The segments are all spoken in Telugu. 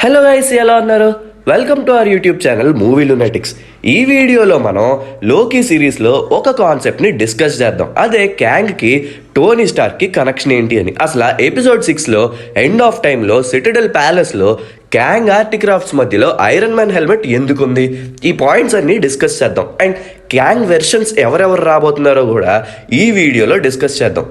హలో గైస్, ఎలా ఉన్నారు? Welcome to our YouTube channel movie lunatics. ఈ వీడియోలో మనం లోకీ సిరీస్లో ఒక కాన్సెప్ట్ని డిస్కస్ చేద్దాం. అదే క్యాంగ్కి టోనీ స్టార్క్కి కనెక్షన్ ఏంటి అని. అసలు ఎపిసోడ్ 6లో ఎండ్ ఆఫ్ టైంలో సిటడెల్ ప్యాలెస్లో క్యాంగ్ ఆర్టిక్రాఫ్ట్స్ మధ్యలో ఐరన్ మ్యాన్ హెల్మెట్ ఎందుకుంది, ఈ పాయింట్స్ అన్ని డిస్కస్ చేద్దాం. అండ్ క్యాంగ్ వెర్షన్స్ ఎవరెవరు రాబోతున్నారో కూడా ఈ వీడియోలో డిస్కస్ చేద్దాం.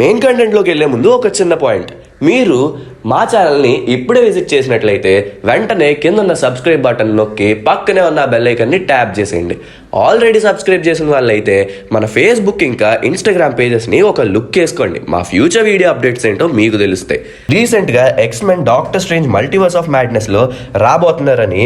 మెయిన్ కంటెంట్లోకి వెళ్ళే ముందు ఒక చిన్న పాయింట్. మీరు మా ఛానల్ని ఇప్పుడే విజిట్ చేసినట్లయితే వెంటనే కింద ఉన్న సబ్స్క్రైబ్ బటన్ నొక్కి పక్కనే ఉన్న బెల్ ఐకాన్ని ట్యాప్ చేసేయండి. ఆల్రెడీ సబ్స్క్రైబ్ చేసిన వాళ్ళైతే మన ఫేస్బుక్ ఇంకా ఇన్స్టాగ్రామ్ పేజెస్ని ఒక లుక్ వేసుకోండి. మా ఫ్యూచర్ వీడియో అప్డేట్స్ ఏంటో మీకు తెలుస్తాయి. రీసెంట్గా X-Men doctor strange multiverse of మ్యాడ్నెస్లో రాబోతున్నారని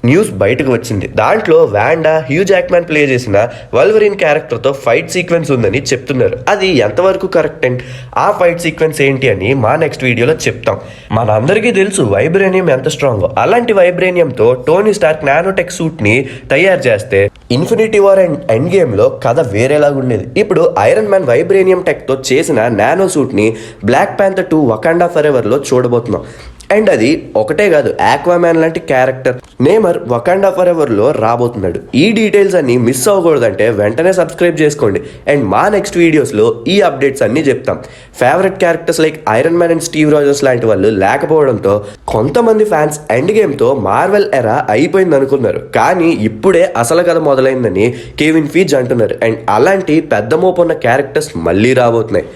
న్యూస్ బయటకు వచ్చింది. దాంట్లో వాండా హ్యూ జాక్మాన్ ప్లే చేసిన వల్వరిన్ క్యారెక్టర్తో ఫైట్ సీక్వెన్స్ ఉందని చెప్తున్నారు. అది ఎంతవరకు కరెక్ట్ అండ్ ఆ ఫైట్ సీక్వెన్స్ ఏంటి అని మా నెక్స్ట్ వీడియోలో చెప్తాం. మనందరికీ తెలుసు వైబ్రేనియం ఎంత స్ట్రాంగో. అలాంటి వైబ్రేనియంతో టోనీ స్టార్క్ నానోటెక్ సూట్ని తయారు చేస్తే ఇన్ఫినిటీ వార్ అండ్ ఎండ్ గేమ్లో కథ వేరేలాగా ఉండేది. ఇప్పుడు ఐరన్ మ్యాన్ వైబ్రేనియం టెక్తో చేసిన నానో సూట్ని బ్లాక్ ప్యాంథర్ 2 వకాండా ఫరెవర్లో చూడబోతున్నాం. అండ్ అది ఒకటే కాదు, ఆక్వామ్యాన్ లాంటి క్యారెక్టర్ నేమర్ వకాండా ఫరెవర్లో రాబోతున్నాడు. ఈ డీటెయిల్స్ అన్ని మిస్ అవ్వకూడదంటే వెంటనే సబ్స్క్రైబ్ చేసుకోండి. అండ్ మా నెక్స్ట్ వీడియోస్లో ఈ అప్డేట్స్ అన్ని చెప్తాం. Favourite characters like iron man and Steve Rogers లాంటి వాళ్ళు లేకపోవడంతో కొంతమంది ఫ్యాన్స్ ఎండ్ గేమ్తో మార్వెల్ ఎరా అయిపోయింది అనుకున్నారు. కానీ ఇప్పుడే అసలు కథ మొదలైందని కెవిన్ ఫీజ్ అంటున్నారు. అండ్ అలాంటి పెద్ద మోపున్న క్యారెక్టర్స్ మళ్ళీ రాబోతున్నాయి.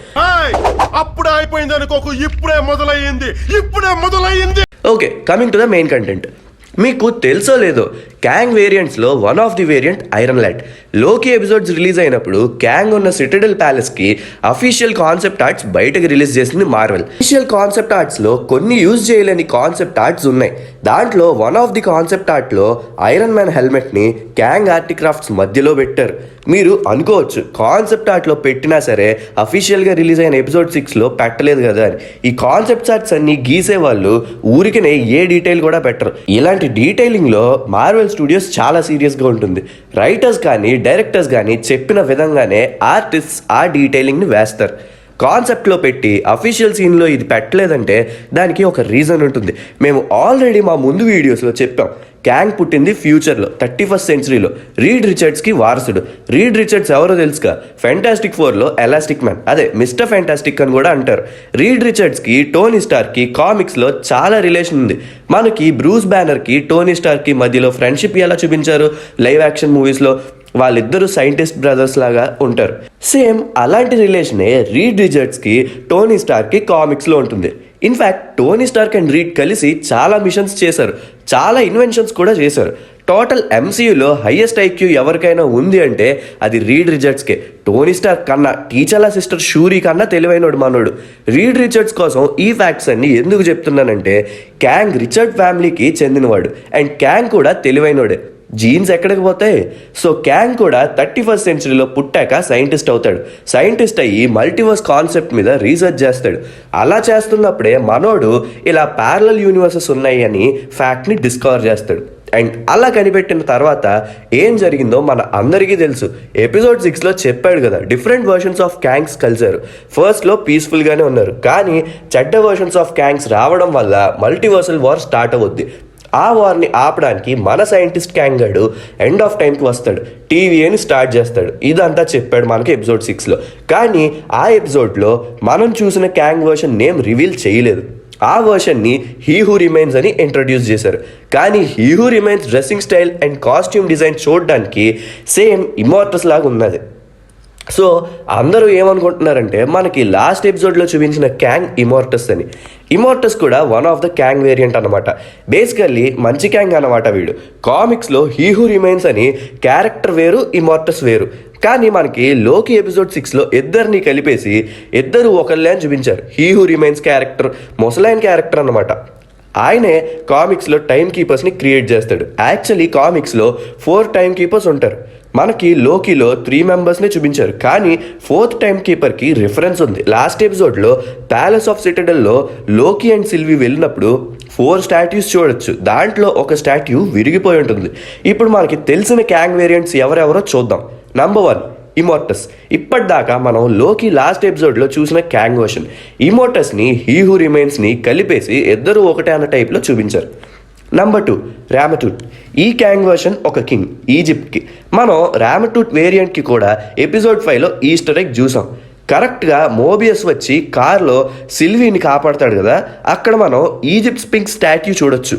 అప్పుడే అయిపోయింది అనుకోకు, ఇప్పుడే మొదలయ్యింది. Okay, coming to the main content. మీకు తెలుసో లేదో, క్యాంగ్ వేరియంట్స్లో one of the variant Iron Lad. Loki episodes release అయినప్పుడు క్యాంగ్ ఉన్న సిటడెల్ ప్యాలెస్కి అఫీషియల్ కాన్సెప్ట్ ఆర్ట్స్ బయటకు రిలీజ్ చేసింది మార్వెల్. అఫీషియల్ కాన్సెప్ట్ ఆర్ట్స్లో కొన్ని యూజ్ చేయలేని కాన్సెప్ట్ ఆర్ట్స్ ఉన్నాయి. దాంట్లో వన్ ఆఫ్ ది కాన్సెప్ట్ ఆర్ట్లో ఐరన్ మ్యాన్ హెల్మెట్ని క్యాంగ్ ఆర్టిక్రాఫ్ట్స్ మధ్యలో పెట్టారు. మీరు అనుకోవచ్చు కాన్సెప్ట్ ఆర్ట్లో పెట్టినా సరే అఫీషియల్గా రిలీజ్ అయిన ఎపిసోడ్ 6లో పెట్టలేదు కదా అని. ఈ కాన్సెప్ట్ ఆర్ట్స్ అన్ని గీసే వాళ్ళు ఊరికనే ఏ డీటెయిల్ కూడా పెట్టరు. ఇలాంటి డీటెయిలింగ్లో మార్వెల్ స్టూడియోస్ చాలా సీరియస్గా ఉంటుంది. రైటర్స్ కానీ డైరెక్టర్స్ కానీ చెప్పిన విధంగానే ఆర్టిస్ట్స్ ఆ డీటెయిలింగ్ని వేస్తారు. కాన్సెప్ట్లో పెట్టి అఫీషియల్ సీన్లో ఇది పెట్టలేదంటే దానికి ఒక రీజన్ ఉంటుంది. మేము ఆల్రెడీ మా ముందు వీడియోస్లో చెప్పాం. క్యాంగ్ పుట్టింది ఫ్యూచర్లో 31st సెంచరీలో. రీడ్ రిచర్డ్స్కి వారసుడు. రీడ్ రిచర్డ్స్ ఎవరో తెలుసుగా, ఫెంటాస్టిక్ 4లో ఎలాస్టిక్ మ్యాన్, అదే మిస్టర్ ఫెంటాస్టిక్ అని కూడా అంటారు. రీడ్ రిచర్డ్స్కి టోనీ స్టార్క్కి కామిక్స్లో చాలా రిలేషన్ ఉంది. మనకి బ్రూస్ బ్యానర్కి టోనీ స్టార్క్కి మధ్యలో ఫ్రెండ్షిప్ ఎలా చూపించారు లైవ్ యాక్షన్ మూవీస్లో, వాళ్ళిద్దరూ సైంటిస్ట్ బ్రదర్స్ లాగా ఉంటారు. సేమ్ అలాంటి రిలేషనే రీడ్ రిచర్డ్స్కి టోనీ స్టార్క్కి కామిక్స్లో ఉంటుంది. In fact Tony Stark and Reed కలిసి చాలా మిషన్స్ చేశారు, చాలా ఇన్వెన్షన్స్ కూడా చేశారు. టోటల్ ఎంసీయూలో హైయెస్ట్ ఐక్యూ ఎవరికైనా ఉంది అంటే అది రీడ్ రిచర్డ్స్కే. టోనీ స్టార్క్ కన్నా టీచర్ల సిస్టర్ షూరీ కన్నా తెలివైనోడు మనోడు. రీడ్ రిచర్డ్స్ కోసం ఈ ఫ్యాక్ట్స్ అన్ని ఎందుకు చెప్తున్నానంటే, క్యాంగ్ రిచర్డ్ ఫ్యామిలీకి చెందినవాడు అండ్ క్యాంగ్ కూడా తెలివైనోడే. జీన్స్ ఎక్కడికి పోతాయి? సో క్యాంగ్ కూడా 31st సెంచరీలో పుట్టాక సైంటిస్ట్ అవుతాడు. సైంటిస్ట్ అయ్యి మల్టీవర్స్ కాన్సెప్ట్ మీద రీసెర్చ్ చేస్తాడు. అలా చేస్తున్నప్పుడే మనోడు ఇలా ప్యారలల్ యూనివర్సెస్ ఉన్నాయి అని ఫ్యాక్ట్ని డిస్కవర్ చేస్తాడు. అండ్ అలా కనిపెట్టిన తర్వాత ఏం జరిగిందో మన అందరికీ తెలుసు. ఎపిసోడ్ 6లో చెప్పాడు కదా, డిఫరెంట్ వర్షన్స్ ఆఫ్ క్యాంగ్స్ కలిసారు. ఫస్ట్లో పీస్ఫుల్గానే ఉన్నారు, కానీ చెడ్డ వర్షన్స్ ఆఫ్ క్యాంగ్స్ రావడం వల్ల మల్టీవర్సల్ వార్ స్టార్ట్ అవుద్ది. ఆ వార్ని ఆపడానికి మన సైంటిస్ట్ క్యాంగ్ గడు ఎండ్ ఆఫ్ టైంకి వస్తాడు, టీవీని స్టార్ట్ చేస్తాడు. ఇదంతా చెప్పాడు మనకి ఎపిసోడ్ 6లో. కానీ ఆ ఎపిసోడ్లో మనం చూసిన క్యాంగ్ వర్షన్ నేమ్ రివీల్ చేయలేదు. ఆ వర్షన్ని హీ హూ రిమైన్స్ అని ఇంట్రడ్యూస్ చేశారు. కానీ he who remains dressing style and costume design చూడడానికి సేమ్ ఇమ్మోర్టస్ లాగా ఉన్నది. సో అందరూ ఏమనుకుంటున్నారంటే మనకి లాస్ట్ ఎపిసోడ్లో చూపించిన క్యాంగ్ ఇమోర్టస్ అని. ఇమోర్టస్ కూడా one of the Kang variant అనమాట. బేసికల్లీ మంచి క్యాంగ్ అనమాట వీడు. కామిక్స్లో హీ హూ రిమైన్స్ అని క్యారెక్టర్ వేరు, ఇమోర్టస్ వేరు. కానీ మనకి లోకీ ఎపిసోడ్ 6లో ఇద్దరిని కలిపేసి ఇద్దరు ఒకళ్ళే అని చూపించారు. హీ హూ రిమైన్స్ క్యారెక్టర్ ముసలైన క్యారెక్టర్ అనమాట. ఆయనే కామిక్స్లో టైం కీపర్స్ని క్రియేట్ చేస్తాడు. యాక్చువల్లీ కామిక్స్లో 4 టైం కీపర్స్ ఉంటారు. మనకి లోకీలో 3 మెంబర్స్ని చూపించారు, కానీ 4th టైం కీపర్కి రిఫరెన్స్ ఉంది. లాస్ట్ ఎపిసోడ్లో ప్యాలెస్ ఆఫ్ సిటడెల్లో లోకీ అండ్ సిల్వి వెళ్ళినప్పుడు 4 స్టాట్యూస్ చూడొచ్చు. దాంట్లో ఒక స్టాట్యూ విరిగిపోయి ఉంటుంది. ఇప్పుడు మనకి తెలిసిన క్యాంగ్ వేరియంట్స్ ఎవరెవరో చూద్దాం. నంబర్ 1 ఇమోర్టస్. ఇప్పటిదాకా మనం లోకి లాస్ట్ ఎపిసోడ్లో చూసిన క్యాంగ్ వర్షన్. ఇమోర్టస్ని హీ హూ రిమైన్స్ని కలిపేసి ఇద్దరు ఒకటే అన్న టైప్లో చూపించారు. నంబర్ 2 రామటూట్. ఈ క్యాంగ్ వర్షన్ ఒక కింగ్ ఈజిప్ట్కి. మనం రామటూట్ వేరియంట్కి కూడా ఎపిసోడ్ 5లో ఈస్టర్ ఎగ్ చూసాం. కరెక్ట్గా మోబియస్ వచ్చి కార్లో సిల్వీని కాపాడతాడు కదా, అక్కడ మనం ఈజిప్ట్ స్పింక్ స్టాట్యూ చూడొచ్చు.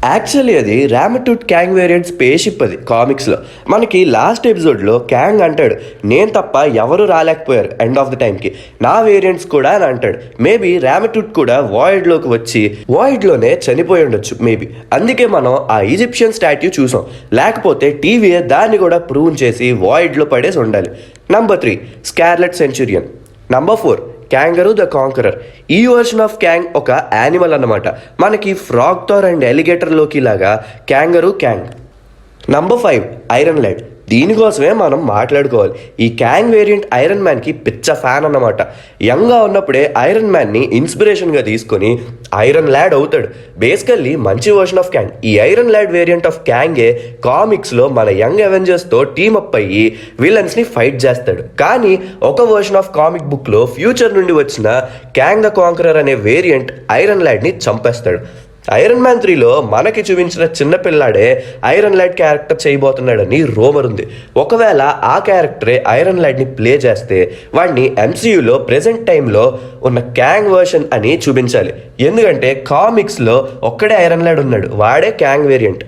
యాక్చువల్లీ అది రామటూట్ క్యాంగ్ వేరియంట్ స్పేస్ షిప్. అది కామిక్స్లో మనకి లాస్ట్ ఎపిసోడ్లో క్యాంగ్ అంటాడు, నేను తప్ప ఎవరు రాలేకపోయారు ఎండ్ ఆఫ్ ద టైంకి, నా వేరియంట్స్ కూడా అని అంటాడు. మేబీ రామటూట్ కూడా వాయిడ్లోకి వచ్చి వాయిడ్లోనే చనిపోయి ఉండొచ్చు మేబీ. అందుకే మనం ఆ ఈజిప్షియన్ స్టాట్యూ చూసాం. లేకపోతే టీవీఏ దాన్ని కూడా ప్రూవ్ చేసి వాయిడ్లో పడేసి ఉండాలి. Number 3 Scarlet Centurion. Number 4 Kangaroo the Conqueror. ఈ వర్షన్ ఆఫ్ క్యాంగ్ ఒక యానిమల్ అన్నమాట. మనకి ఫ్రాగ్ థార్ అండ్ ఎలిగేటర్లోకి లాగా Kangaroo Kang. Number 5 Iron Lad. దీనికోసమే మనం మాట్లాడుకోవాలి. ఈ క్యాంగ్ వేరియంట్ ఐరన్ మ్యాన్కి పిచ్చ ఫ్యాన్ అన్నమాట. యంగ్గా ఉన్నప్పుడే ఐరన్ మ్యాన్ని ఇన్స్పిరేషన్గా తీసుకొని ఐరన్ ల్యాడ్ అవుతాడు. బేసికల్లీ మంచి వర్షన్ ఆఫ్ క్యాంగ్. ఈ ఐరన్ ల్యాడ్ వేరియంట్ ఆఫ్ క్యాంగే కామిక్స్లో మన యంగ్ అవెంజర్స్తో టీమప్ అయ్యి విలన్స్ని ఫైట్ చేస్తాడు. కానీ ఒక వర్షన్ ఆఫ్ కామిక్ బుక్లో ఫ్యూచర్ నుండి వచ్చిన క్యాంగ్ ద కాంకరర్ అనే వేరియంట్ ఐరన్ ల్యాడ్ని చంపేస్తాడు. ఐరన్ మ్యాన్ 3లో మనకి చూపించిన చిన్నపిల్లాడే ఐరన్ లైడ్ క్యారెక్టర్ చేయబోతున్నాడని రూమర్ ఉంది. ఒకవేళ ఆ క్యారెక్టరే ఐరన్ లైడ్ని ప్లే చేస్తే వాడిని ఎంసీయూలో ప్రెజెంట్ టైంలో ఉన్న క్యాంగ్ వర్షన్ అని చూపించాలి. ఎందుకంటే కామిక్స్లో ఒక్కడే ఐరన్ లైడ్ ఉన్నాడు, వాడే Kang variant.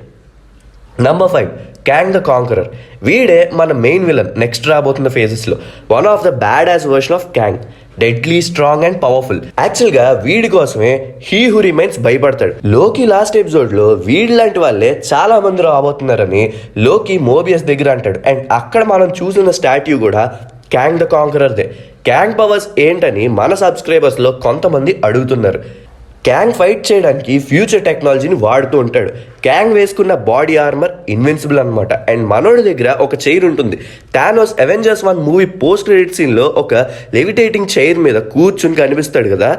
Number 5 Kang the Conqueror. వీడే మన మెయిన్ విలన్ నెక్స్ట్ రాబోతున్న ఫేజెస్లో. One of the badass version of Kang. Deadly, strong and powerful. యాక్చువల్గా వీడి కోసమే హీ హూ రిమైన్స్ భయపడతాడు. లోకి లాస్ట్ ఎపిసోడ్లో వీడి లాంటి వాళ్ళే చాలా మంది రాబోతున్నారని లోకి మోబియస్ దగ్గర అంటాడు. అండ్ అక్కడ మనం చూసిన స్టాట్యూ కూడా క్యాంగ్ ద కాంకరర్దే. క్యాంగ్ పవర్స్ ఏంటని మన సబ్స్క్రైబర్స్లో కొంతమంది అడుగుతున్నారు. క్యాంగ్ ఫైట్ చేయడానికి ఫ్యూచర్ టెక్నాలజీని వాడుతూ ఉంటాడు. క్యాంగ్ వేసుకున్న బాడీ ఆర్మర్ ఇన్విన్సిబుల్ అనమాట. అండ్ మనోడి దగ్గర ఒక చైర్ ఉంటుంది. Thanos Avengers 1 movie post credit సీన్లో ఒక లెవిటేటింగ్ చైర్ మీద కూర్చుని కనిపిస్తాడు కదా,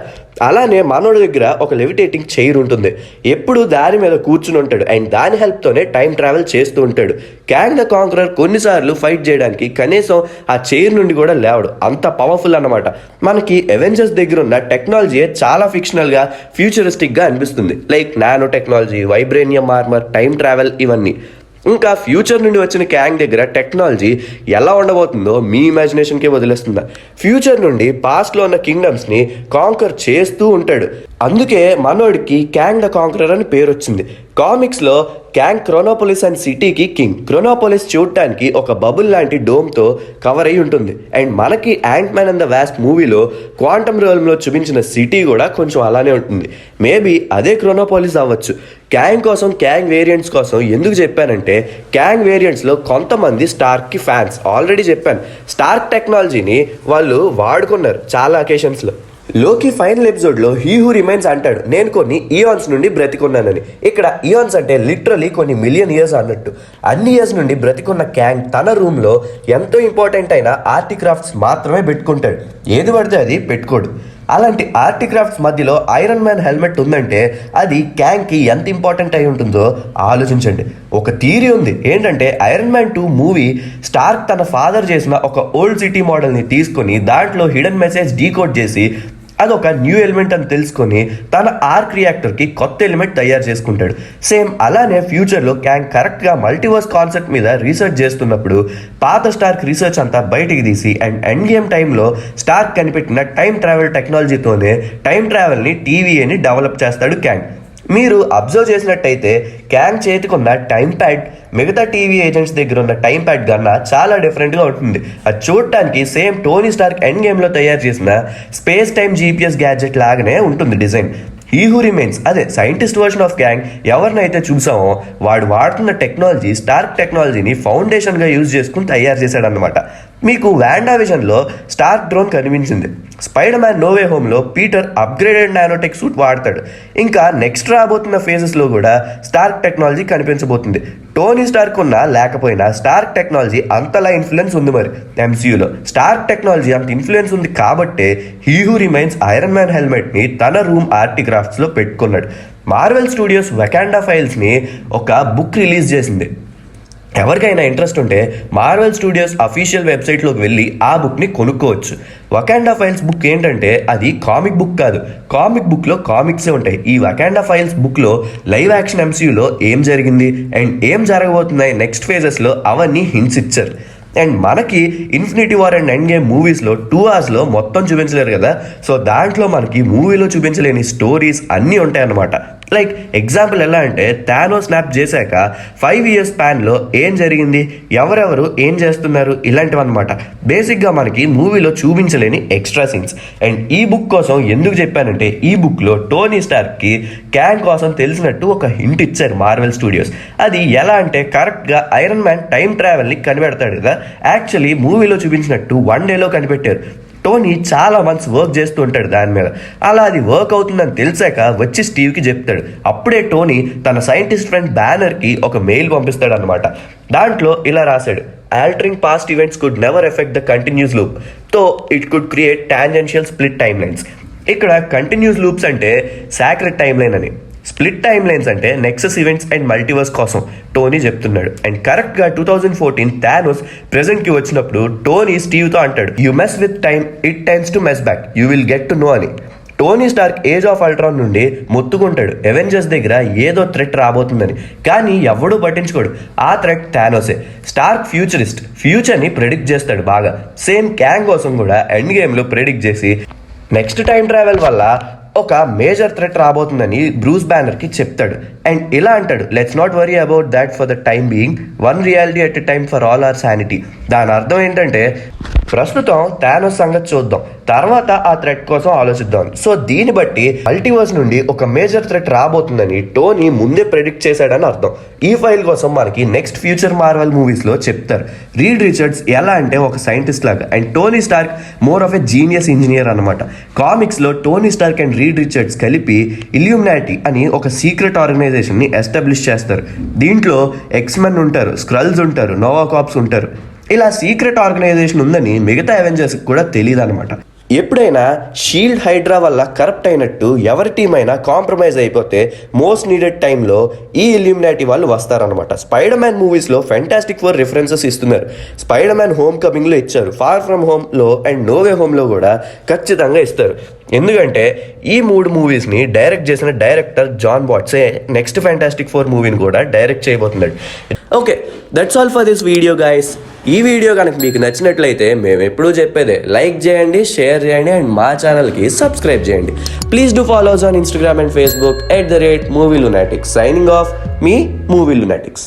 అలానే మనోడి దగ్గర ఒక లెవిటేటింగ్ చైర్ ఉంటుంది. ఎప్పుడు దాని మీద కూర్చుని ఉంటాడు అండ్ దాని హెల్ప్తోనే టైం ట్రావెల్ చేస్తూ ఉంటాడు. క్యాంగ్ ద కాంకరర్ కొన్నిసార్లు ఫైట్ చేయడానికి కనీసం ఆ చైర్ నుండి కూడా లేవడు, అంత పవర్ఫుల్ అన్నమాట. మనకి అవెంజర్స్ దగ్గర ఉన్న టెక్నాలజీ చాలా ఫిక్షనల్గా ఫ్యూచరిస్టిక్గా అనిపిస్తుంది. Like nano technology, vibranium armour, time travel, ఇవన్నీ. ఇంకా ఫ్యూచర్ నుండి వచ్చిన క్యాంగ్ దగ్గర టెక్నాలజీ ఎలా ఉండబోతుందో మీ ఇమాజినేషన్కే వదిలేస్తుందా. ఫ్యూచర్ నుండి పాస్ట్లో ఉన్న కింగ్డమ్స్ని కాంకర్ చేస్తూ ఉంటాడు. అందుకే మనోడికి క్యాంగ్ ద కాంకరర్ అని పేరు వచ్చింది. కామిక్స్లో క్యాంగ్ క్రోనోపోలిస్ అండ్ సిటీకి కింగ్. క్రోనోపోలిస్ చూడటానికి ఒక బబుల్ లాంటి డోమ్తో కవర్ అయి ఉంటుంది. అండ్ మనకి ant man and the wasp మూవీలో క్వాంటమ్ రియల్మ్లో చూపించిన సిటీ కూడా కొంచెం అలానే ఉంటుంది. మేబీ అదే క్రోనోపోలిస్ అవ్వచ్చు. క్యాంగ్ కోసం, క్యాంగ్ వేరియంట్స్ కోసం ఎందుకు చెప్పానంటే, క్యాంగ్ వేరియంట్స్లో కొంతమంది స్టార్క్కి ఫ్యాన్స్. ఆల్రెడీ చెప్పాను, స్టార్క్ టెక్నాలజీని వాళ్ళు వాడుకున్నారు చాలా అకేషన్స్లో. లోకి ఫైనల్ ఎపిసోడ్లో హీ హూ రిమైన్స్ అంటాడు, నేను కొన్ని ఇయాన్స్ నుండి బ్రతికున్నానని. ఇక్కడ ఇయాన్స్ అంటే లిటరలీ కొన్ని మిలియన్ ఇయర్స్ అన్నట్టు. అన్ని ఇయర్స్ నుండి బ్రతికున్న క్యాంగ్ తన రూమ్లో ఎంతో ఇంపార్టెంట్ అయిన ఆర్టిక్రాఫ్ట్స్ మాత్రమే పెట్టుకుంటాడు. ఏది పడితే అది పెట్టుకోడు. అలాంటి ఆర్టిక్రాఫ్ట్స్ మధ్యలో ఐరన్ మ్యాన్ హెల్మెట్ ఉందంటే అది క్యాంగ్కి ఎంత ఇంపార్టెంట్ అయి ఉంటుందో ఆలోచించండి. ఒక థియరీ ఉంది ఏంటంటే, ఐరన్ మ్యాన్ 2 మూవీ స్టార్క్ తన ఫాదర్ చేసిన ఒక ఓల్డ్ సిటీ మోడల్ని తీసుకొని దాంట్లో హిడెన్ మెసేజ్ డీకోడ్ చేసి అదొక న్యూ ఎలిమెంట్ అని తెలుసుకొని తన ఆర్క్ రియాక్టర్కి కొత్త ఎలిమెంట్ తయారు చేసుకుంటాడు. సేమ్ అలానే ఫ్యూచర్లో క్యాంగ్ కరెక్ట్గా మల్టీవర్స్ కాన్సెప్ట్ మీద రీసెర్చ్ చేస్తున్నప్పుడు పాత స్టార్క్ రీసెర్చ్ అంతా బయటికి తీసి అండ్ ఎండ్ గేమ్ టైంలో స్టార్క్ కనిపెట్టిన టైం ట్రావెల్ టెక్నాలజీతోనే టైం ట్రావెల్ని టీవీఏని డెవలప్ చేస్తాడు క్యాంగ్. మీరు అబ్జర్వ్ చేసినట్టయితే క్యాంగ్ చేతికున్న టైం ప్యాడ్ మిగతా టీవీ ఏజెంట్స్ దగ్గర ఉన్న టైం ప్యాడ్ కన్నా చాలా డిఫరెంట్గా ఉంటుంది. అది చూడటానికి సేమ్ టోనీ స్టార్క్ ఎండ్ గేమ్లో తయారు చేసిన స్పేస్ టైం జీపీఎస్ గ్యాడ్జెట్ లాగానే ఉంటుంది డిజైన్. హీ హూ రిమైన్స్ అదే సైంటిస్ట్ వర్షన్ ఆఫ్ క్యాంగ్ ఎవరినైతే చూసామో వాడు వాడుతున్న టెక్నాలజీ స్టార్క్ టెక్నాలజీని ఫౌండేషన్గా యూజ్ చేసుకుని తయారు చేశాడనమాట. మీకు వాండా విజన్లో స్టార్క్ డ్రోన్ కనిపించింది. స్పైడర్ మ్యాన్ నో వే హోమ్లో పీటర్ అప్గ్రేడెడ్ నానోటెక్ సూట్ వాడతాడు. ఇంకా నెక్స్ట్ రాబోతున్న ఫేజెస్లో కూడా స్టార్క్ టెక్నాలజీ కనిపించబోతుంది. టోనీ స్టార్క్ ఉన్నా లేకపోయినా స్టార్క్ టెక్నాలజీ అంతలా ఇన్ఫ్లుయెన్స్ ఉంది మరి ఎంసీయూలో. స్టార్క్ టెక్నాలజీ అంత ఇన్ఫ్లుయెన్స్ ఉంది కాబట్టే he who remains Iron Man హెల్మెట్ని తన రూమ్ ఆర్టిక్రాఫ్ట్స్లో పెట్టుకున్నాడు. మార్వెల్ స్టూడియోస్ వకాండా ఫైల్స్ని ఒక బుక్ రిలీజ్ చేసింది. ఎవరికైనా ఇంట్రెస్ట్ ఉంటే మార్వెల్ స్టూడియోస్ అఫీషియల్ వెబ్సైట్లోకి వెళ్ళి ఆ బుక్ని కొనుక్కోవచ్చు. వకాండా ఫైల్స్ బుక్ ఏంటంటే అది కామిక్ బుక్ కాదు, కామిక్ బుక్లో కామిక్సే ఉంటాయి. ఈ వకాండా ఫైల్స్ బుక్లో లైవ్ యాక్షన్ ఎంసీయూలో ఏం జరిగింది అండ్ ఏం జరగబోతున్నాయి నెక్స్ట్ ఫేజెస్లో అవన్నీ హింట్స్ ఇచ్చారు. అండ్ మనకి infinity war and end game మూవీస్లో 2 hours మొత్తం చూపించలేరు కదా, సో దాంట్లో మనకి మూవీలో చూపించలేని స్టోరీస్ అన్నీ ఉంటాయన్నమాట. లైక్ ఎగ్జాంపుల్ ఎలా అంటే థానోస్ స్నాప్ చేశాక 5 years స్పాన్లో ఏం జరిగింది, ఎవరెవరు ఏం చేస్తున్నారు, ఇలాంటివన్నమాట. బేసిక్గా మనకి మూవీలో చూపించలేని ఎక్స్ట్రా సీన్స్. అండ్ ఈ బుక్ కోసం ఎందుకు చెప్పానంటే ఈ బుక్లో టోనీ స్టార్క్కి క్యాంగ్ కోసం తెలిసినట్టు ఒక హింట్ ఇచ్చారు మార్వెల్ స్టూడియోస్. అది ఎలా అంటే కరెక్ట్గా ఐరన్ మ్యాన్ టైం ట్రావెల్ని కనిపెడతాడు కదా, యాక్చువల్లీ మూవీలో చూపించినట్టు 1 day కనిపెట్టారు. టోనీ చాలా మంత్స్ వర్క్ చేస్తూ ఉంటాడు దాని మీద. అలా అది వర్క్ అవుతుందని తెలిసాక వచ్చి స్టీవ్కి చెప్తాడు. అప్పుడే టోనీ తన సైంటిస్ట్ ఫ్రెండ్ బ్యానర్కి ఒక మెయిల్ పంపిస్తాడు అనమాట. దాంట్లో ఇలా రాశాడు, altering past events could never affect the continuous loop, though it could create tangential split timelines. ఇక్కడ కంటిన్యూస్ లూప్స్ అంటే సాక్రెడ్ టైమ్ లైన్ అని, స్ప్లిట్ టైమ్ లైన్స్ అంటే నెక్సస్ ఈవెంట్స్ అండ్ మల్టీవర్స్ కోసం టోనీ చెప్తున్నాడు. అండ్ కరెక్ట్గా 2014 థానోస్ ప్రెజెంట్కి వచ్చినప్పుడు టోనీ స్టీవ్తో అంటాడు, you mess with time it tends to mess back, you will get to know అని. Tony Stark Age of Ultron నుండి మొత్తుకుంటాడు అవెంజర్స్ దగ్గర ఏదో థ్రెట్ రాబోతుందని, కానీ ఎవడూ పట్టించుకోడు. ఆ థ్రెట్ థానోసే. స్టార్క్ ఫ్యూచరిస్ట్, ఫ్యూచర్ని ప్రెడిక్ట్ చేస్తాడు బాగా. సేమ్ క్యాంగ్ కోసం కూడా ఎండ్ గేమ్లో ప్రెడిక్ట్ చేసి నెక్స్ట్ టైం ట్రావెల్ వల్ల ఒక మేజర్ థ్రెట్ రాబోతుందని బ్రూస్ బ్యానర్కి చెప్తాడు. అండ్ ఇలా అంటాడు, let's not worry about that for the time being, one reality at a time for all our sanity. దాని అర్థం ఏంటంటే ప్రస్తుతం థానోస్ సంగతి చూద్దాం, తర్వాత ఆ థ్రెట్ కోసం ఆలోచిద్దాం. సో దీన్ని బట్టి మల్టీవర్స్ నుండి ఒక మేజర్ థ్రెట్ రాబోతుందని టోనీ ముందే ప్రెడిక్ట్ చేశాడని అర్థం. ఈ ఫైల్ కోసం మనకి నెక్స్ట్ ఫ్యూచర్ మార్వెల్ మూవీస్లో చెప్తారు. రీడ్ రిచర్డ్స్ ఎలా అంటే ఒక సైంటిస్ట్ లాగా, and Tony Stark more of a genius engineer అనమాట. కామిక్స్లో Tony Stark and Reed Richards కలిపి ఇల్యూమినాటి అని ఒక సీక్రెట్ ఆర్గనైజేషన్ని ఎస్టాబ్లిష్ చేస్తారు. దీంట్లో ఎక్స్మెన్ ఉంటారు, స్క్రల్స్ ఉంటారు, నోవా కార్ప్స్ ఉంటారు. ఇలా సీక్రెట్ ఆర్గనైజేషన్ ఉందని మిగతా అవెంజర్స్కి కూడా తెలియదు అనమాట. ఎప్పుడైనా షీల్డ్ హైడ్రా వల్ల కరప్ట్ అయినట్టు ఎవరి టీం అయినా కాంప్రమైజ్ అయిపోతే మోస్ట్ నీడెడ్ టైంలో ఈ ఇల్యూమినాటి వాళ్ళు వస్తారనమాట. స్పైడర్ మ్యాన్ మూవీస్లో ఫెంటాస్టిక్ ఫోర్ రిఫరెన్సెస్ ఇస్తున్నారు. స్పైడర్ మ్యాన్ హోమ్ కమింగ్లో ఇచ్చారు, ఫార్ ఫ్రమ్ హోమ్లో అండ్ నోవే హోమ్లో కూడా ఖచ్చితంగా ఇస్తారు. ఎందుకంటే ఈ 3 మూవీస్ని డైరెక్ట్ చేసిన డైరెక్టర్ జాన్ వాట్సే నెక్స్ట్ ఫెంటాస్టిక్ ఫోర్ మూవీని కూడా డైరెక్ట్ చేయబోతున్నాడు. Okay, that's all for this video guys. ఈ వీడియో కనుక మీకు నచ్చినట్లయితే మేము ఎప్పుడూ చెప్పేదే లైక్ చేయండి, షేర్ చేయండి అండ్ మా ఛానల్కి సబ్స్క్రైబ్ చేయండి. Please do follows on Instagram and Facebook @MovieLunatics. Signing off, me movie lunatics.